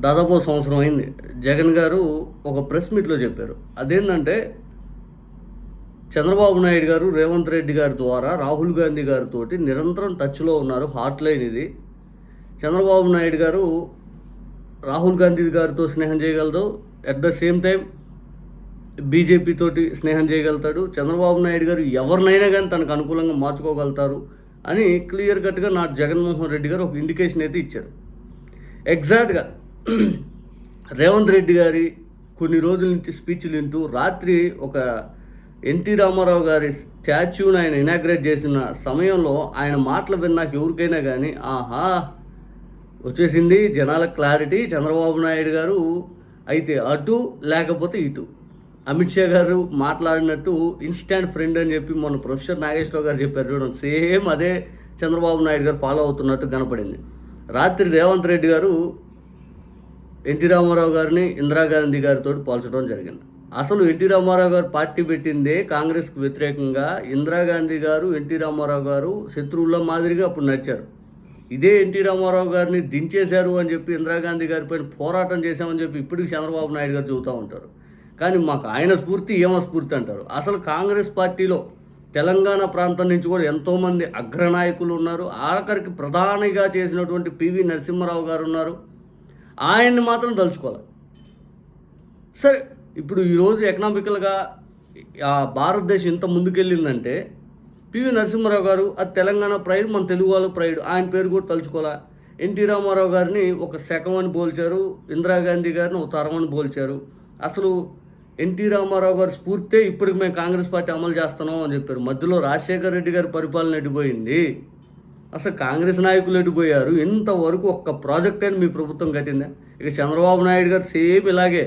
దాదాపు సంవత్సరం అయింది. జగన్ గారు ఒక ప్రెస్ మీట్‌లో చెప్పారు. అదేంటంటే చంద్రబాబు నాయుడు గారు, రేవంత్ రెడ్డి గారి ద్వారా రాహుల్ గాంధీ గారితోటి నిరంతరం టచ్‌లో ఉన్నారు. హాట్ లైన్ ఇది. చంద్రబాబు నాయుడు గారు రాహుల్ గాంధీ గారితో స్నేహం చేయగలదు. At the same time BJP తోటి స్నేహం చేయగలుగుతాడు. చంద్రబాబు నాయుడు గారు ఎవరినైనా కానీ తనకు అనుకూలంగా మార్చుకోగలుగుతారు అని క్లియర్ కట్‌గా జగన్మోహన్ రెడ్డి గారు ఒక ఇండికేషన్ అయితే ఇచ్చారు. ఎగ్జాక్ట్‌గా రేవంత్ రెడ్డి గారి కొన్ని రోజుల నుంచి స్పీచ్లు వింటూ రాత్రి ఒక ఎన్టీ రామారావు గారి స్టాచ్యూని ఆయన ఇనాగ్రేట్ చేసిన సమయంలో ఆయన మాటలు విన్నాక ఎవరికైనా కానీ ఆహా వచ్చేసింది జనాల క్లారిటీ, చంద్రబాబు నాయుడు గారు అయితే అటు లేకపోతే ఇటు. అమిత్ షా గారు మాట్లాడినట్టు ఇన్స్టాంట్ ఫ్రెండ్ అని చెప్పి మొన్న ప్రొఫెసర్ నాగేశ్వరరావు గారు చెప్పారు చూడండి, సేమ్ అదే చంద్రబాబు నాయుడు గారు ఫాలో అవుతున్నట్టు కనపడింది. రాత్రి రేవంత్ రెడ్డి గారు ఎన్టీ రామారావు గారిని ఇందిరాగాంధీ గారితో పోల్చడం జరిగింది. అసలు ఎన్టీ రామారావు గారు పార్టీ పెట్టిందే కాంగ్రెస్కి వ్యతిరేకంగా. ఇందిరాగాంధీ గారు, ఎన్టీ రామారావు గారు శత్రువుల మాదిరిగా అప్పుడు నడిచారు. ఇదే ఎన్టీ రామారావు గారిని దించేశారు అని చెప్పి ఇందిరాగాంధీ గారి పైన పోరాటం చేశామని చెప్పి ఇప్పటికి చంద్రబాబు నాయుడు గారు చెబుతూ ఉంటారు. కానీ మాకు ఆయన స్ఫూర్తి ఏమో స్ఫూర్తి అంటారు. అసలు కాంగ్రెస్ పార్టీలో తెలంగాణ ప్రాంతం నుంచి కూడా ఎంతోమంది అగ్రనాయకులు ఉన్నారు. ఆఖరికి ప్రధానిగా చేసినటువంటి పివి నరసింహారావు గారు ఉన్నారు. ఆయన్ని మాత్రం తలుచుకోవాలి. సరే, ఇప్పుడు ఈరోజు ఎకనామికల్గా భారతదేశం ఇంత ముందుకెళ్ళిందంటే పివి నరసింహారావు గారు అది తెలంగాణ ప్రైడ్, మన తెలుగు వాళ్ళ ప్రైడ్. ఆయన పేరు కూడా తలుచుకోవాలా. ఎన్టీ రామారావు గారిని ఒక శకం అని పోల్చారు, ఇందిరాగాంధీ గారిని ఒక తరం అని పోల్చారు. అసలు ఎన్టీ రామారావు గారి స్ఫూర్తే ఇప్పటికి మేము కాంగ్రెస్ పార్టీ అమలు చేస్తున్నాం అని చెప్పారు. మధ్యలో రాజశేఖర రెడ్డి గారి పరిపాలన ఎడిపోయింది. అసలు కాంగ్రెస్ నాయకులు ఎడిపోయారు. ఇంతవరకు ఒక్క ప్రాజెక్ట్ అని మీ ప్రభుత్వం కట్టిందా? ఇక చంద్రబాబు నాయుడు గారు సేమ్ ఇలాగే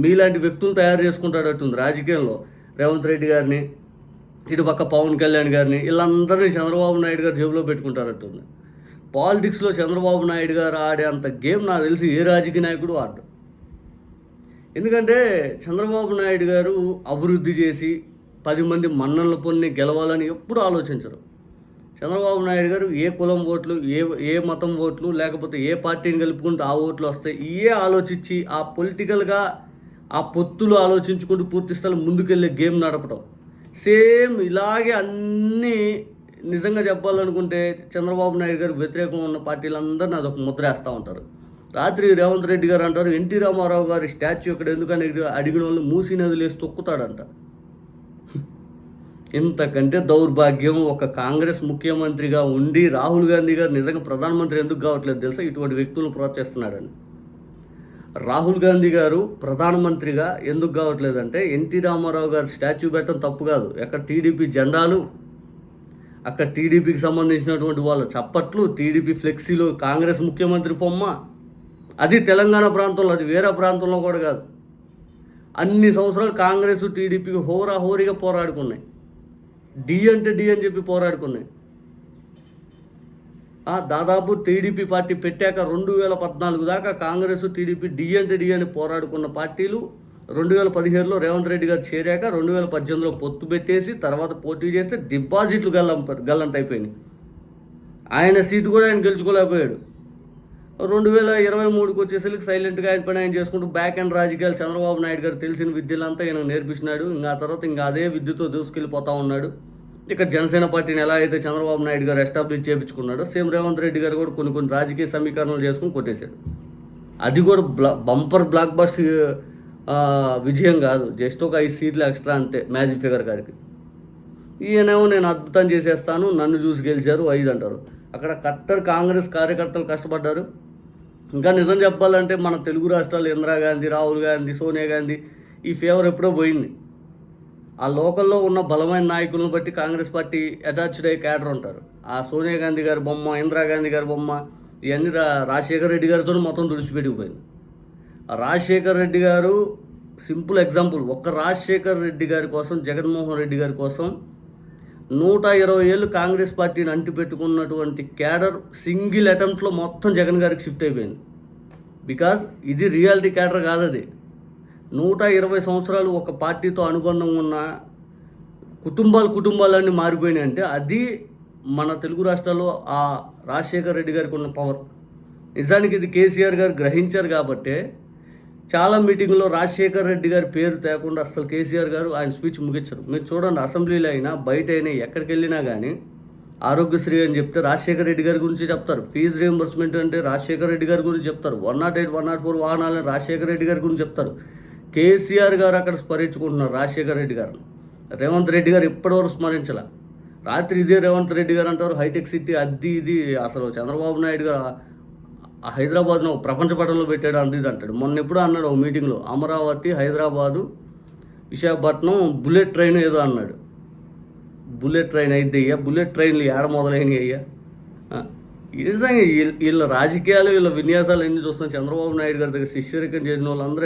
మీలాంటి వ్యక్తులు తయారు చేసుకుంటాడట్టుంది రాజకీయంలో. రేవంత్ రెడ్డి గారిని, ఇటు పక్క పవన్ కళ్యాణ్ గారిని, వీళ్ళందరినీ చంద్రబాబు నాయుడు గారు జేబులో పెట్టుకుంటారట్టుంది. పాలిటిక్స్లో చంద్రబాబు నాయుడు గారు ఆడే అంత గేమ్ నాకు తెలిసి ఏ రాజకీయ నాయకుడు ఆడు. ఎందుకంటే చంద్రబాబు నాయుడు గారు అభివృద్ధి చేసి 10 మంది మన్ననలు పొంది గెలవాలని ఎప్పుడూ ఆలోచించరు. చంద్రబాబు నాయుడు గారు ఏ కులం ఓట్లు, ఏ మతం ఓట్లు, లేకపోతే ఏ పార్టీని కలుపుకుంటూ ఆ ఓట్లు వస్తాయి, ఇవే ఆలోచించి ఆ పొలిటికల్గా ఆ పొత్తులు ఆలోచించుకుంటూ పూర్తి స్థలం ముందుకెళ్ళే గేమ్ నడపడం. సేమ్ ఇలాగే అన్నీ నిజంగా చెప్పాలనుకుంటే చంద్రబాబు నాయుడు గారు వ్యతిరేకం ఉన్న పార్టీలందరినీ అదొక ముద్ర వేస్తూ ఉంటారు. రాత్రి రేవంత్ రెడ్డి గారు అంటారు ఎన్టీ రామారావు గారి స్టాచ్యూ ఇక్కడ ఎందుకని అడిగిన వాళ్ళు మూసి నదిలేసి తొక్కుతాడంట. ఇంతకంటే దౌర్భాగ్యం ఒక కాంగ్రెస్ ముఖ్యమంత్రిగా ఉండి రాహుల్ గాంధీ గారు నిజంగా ప్రధానమంత్రి ఎందుకు కావట్లేదు తెలుసా? ఇటువంటి వ్యక్తులను ప్రోత్సహిస్తున్నాడని. రాహుల్ గాంధీ గారు ప్రధానమంత్రిగా ఎందుకు కావట్లేదంటే ఎన్టీ రామారావు గారు స్టాచ్యూ పెట్టడం తప్పు కాదు. అక్కడ టీడీపీ జెండాలు, అక్కడ టీడీపీకి సంబంధించినటువంటి వాళ్ళ చప్పట్లు, టీడీపీ ఫ్లెక్సీలు, కాంగ్రెస్ ముఖ్యమంత్రి బొమ్మ, అది తెలంగాణ ప్రాంతంలో, అది వేరే ప్రాంతంలో కూడా కాదు. అన్ని సంవత్సరాలు కాంగ్రెస్ టీడీపీ హోరాహోరీగా పోరాడుకున్నాయి. డి అంటే డి అని చెప్పి పోరాడుకున్నాయి. దాదాపు టీడీపీ పార్టీ పెట్టాక 2014 దాకా కాంగ్రెస్ టీడీపీ డి అంటే డి అని పోరాడుకున్న పార్టీలు 2017లో రేవంత్ రెడ్డి గారు చేరాక 2018లో పొత్తు పెట్టేసి తర్వాత పోటీ చేస్తే డిపాజిట్లు గల్లంత అయిపోయినాయి. ఆయన సీటు కూడా ఆయన గెలుచుకోలేకపోయాడు. 2023కి వచ్చేసరికి సైలెంట్గా ఆయన పని ఆయన చేసుకుంటూ బ్యాక్ అండ్ రాజకీయాలు చంద్రబాబు నాయుడు గారు తెలిసిన విద్యలంతా ఆయన నేర్పిస్తున్నాడు. ఇంకా ఆ తర్వాత ఇంకా అదే విద్యతో దూసుకెళ్ళిపోతూ ఉన్నాడు. ఇక జనసేన పార్టీని ఎలా అయితే చంద్రబాబు నాయుడు గారు ఎస్టాబ్లిష్ చేయించుకున్నాడో సేమ్ రేవంత్ రెడ్డి గారు కూడా కొన్ని రాజకీయ సమీకరణలు చేసుకుని కొట్టేశాడు. అది కూడా బంపర్ బ్లాక్ బస్టర్ విజయం కాదు, జస్ట్ ఒక 5 సీట్లు ఎక్స్ట్రా అంతే మ్యాజిక్ ఫిగర్ కాడికి. ఈయనేమో నేను అద్భుతం చేసేస్తాను, నన్ను చూసి గెలిచారు 5 అంటారు. అక్కడ కట్టర్ కాంగ్రెస్ కార్యకర్తలు కష్టపడ్డారు. ఇంకా నిజం చెప్పాలంటే మన తెలుగు రాష్ట్రాలు ఇందిరాగాంధీ, రాహుల్ గాంధీ, సోనియా గాంధీ ఈ ఫేవర్ ఎప్పుడో పోయింది. ఆ లోకల్లో ఉన్న బలమైన నాయకులను బట్టి కాంగ్రెస్ పార్టీ అటాచ్డ్ అయ్యి క్యాడర్ ఉంటారు. ఆ సోనియా గాంధీ గారి బొమ్మ, ఇందిరాగాంధీ గారి బొమ్మ ఇవన్నీ రాజశేఖర రెడ్డి గారితో మొత్తం తుడిచిపెట్టుకుపోయింది. రాజశేఖర రెడ్డి గారు సింపుల్ ఎగ్జాంపుల్. ఒక్క రాజశేఖర రెడ్డి గారి కోసం, జగన్మోహన్ రెడ్డి గారి కోసం 120 ఏళ్ళు కాంగ్రెస్ పార్టీని అంటిపెట్టుకున్నటువంటి క్యాడర్ సింగిల్ అటెంప్ట్లో మొత్తం జగన్ గారికి షిఫ్ట్ అయిపోయింది. బికాజ్ ఇది రియాలిటీ క్యాడర్ కాదు. అది 120 సంవత్సరాలు ఒక పార్టీతో అనుబంధం ఉన్న కుటుంబాలన్నీ మారిపోయినాయి అంటే అది మన తెలుగు రాష్ట్రాల్లో ఆ రాజశేఖర రెడ్డి గారికి ఉన్న పవర్. నిజానికి ఇది కేసీఆర్ గారు గ్రహించారు కాబట్టే చాలా మీటింగ్లో రాజశేఖర్ రెడ్డి గారి పేరు తేకుండా అసలు కేసీఆర్ గారు ఆయన స్పీచ్ ముగించరు. మీరు చూడండి, అసెంబ్లీలో అయినా బయట అయినా ఎక్కడికి వెళ్ళినా కానీ ఆరోగ్యశ్రీ అని చెప్తే రాజశేఖర్ రెడ్డి గారి గురించి చెప్తారు. ఫీజు రియంబర్స్మెంట్ అంటే రాజశేఖర్ రెడ్డి గారి గురించి చెప్తారు. 108, 104 వాహనాలని రాజశేఖర్ రెడ్డి గారి గురించి చెప్తారు. కేసీఆర్ గారు అక్కడ స్మరించుకుంటున్నారు రాజశేఖర్ రెడ్డి గారు. రేవంత్ రెడ్డి గారు ఇప్పటివరకు స్మరించాల. రాత్రి ఇదే రేవంత్ రెడ్డి గారు అంటారు హైటెక్ సిటీ అది ఇది. అసలు చంద్రబాబు నాయుడు గారు హైదరాబాద్ను ప్రపంచ పటంలో పెట్టాడు అంది ఇది అంటాడు. మొన్న ఎప్పుడో అన్నాడు ఒక మీటింగ్లో, అమరావతి, హైదరాబాదు, విశాఖపట్నం బుల్లెట్ ట్రైన్ ఏదో అన్నాడు. బుల్లెట్ ట్రైన్ అయితే అయ్యా, బుల్లెట్ ట్రైన్లు ఏడ మొదలైనవి అయ్యా. నిజంగా వీళ్ళ రాజకీయాలు, వీళ్ళ విన్యాసాలు అన్నీ చూస్తాం. చంద్రబాబు నాయుడు గారి దగ్గర శిష్యరికం చేసిన వాళ్ళందరూ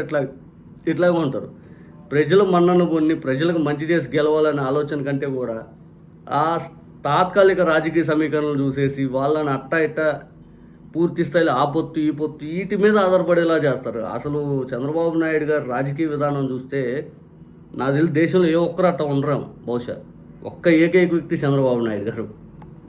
ఇట్లాగే ఉంటారు. ప్రజల మన్నను పొంది ప్రజలకు మంచి చేసి గెలవాలనే ఆలోచన కంటే కూడా ఆ తాత్కాలిక రాజకీయ సమీకరణలు చూసేసి వాళ్ళని ఇట్ట పూర్తి స్థాయిలో ఆ పొత్తు ఈ పొత్తు వీటి మీద ఆధారపడేలా చేస్తారు. అసలు చంద్రబాబు నాయుడు గారి రాజకీయ విధానం చూస్తే నాకు తెలిసి దేశంలో ఏ ఒక్కరు అట్ట ఉండరు బహుశా. ఒక్క ఏకైక వ్యక్తి చంద్రబాబు నాయుడు గారు.